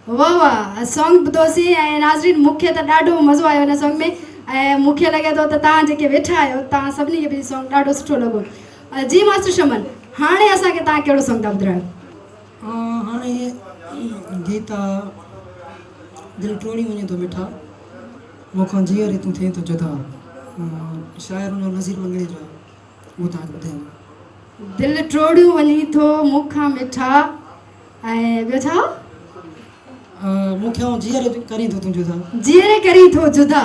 वाह वाह सॉन्ग ॿुधोसीं ऐं नाज़रीन मूंखे त ॾाढो मज़ो आयो हिन सॉन्ग में ऐं मूंखे लॻे थो त तव्हां जेके वेठा आहियो तव्हां सभिनी खे बि सॉन्ग ॾाढो सुठो लॻो जी मास्टर शमन हाणे असांखे तव्हां कहिड़ो सॉन्ग था ॿुधायो हाणे गीत दिलि टोड़ी वञे थो मिठा मूंखां जीअर तूं थिए थो जुदा शाइर हुनजो नज़ीर मंगणी जो आहे उहो तव्हांखे ॿुधायां दिलि टोड़ियूं वञी थो मूंखां मिठा ऐं ॿियो छा मूंखे जीअर करी थो तूं जुदा जीअरे करी थो जुदा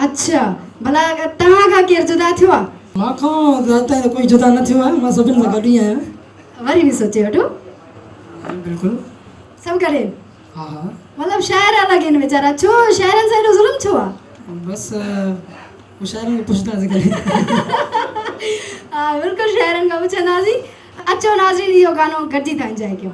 अच्छा भला तव्हां खां केरु जुदा थियो आहे मूंखां त कोई जुदा न थियो आहे मां सभिनि सां गॾु ई आहियां वरी बि सोचे वठो बिल्कुलु सभु करे हा हा मतिलबु शाइर अलॻि आहिनि वीचारा छो शाइरनि सां एॾो ज़ुल्म छो आहे बसि हू शाइरनि खे पुछंदासीं करे हा बिल्कुलु शाइरनि खां पुछंदासीं अचो नाज़रीन इहो गानो गॾिजी था इंजॉय कयूं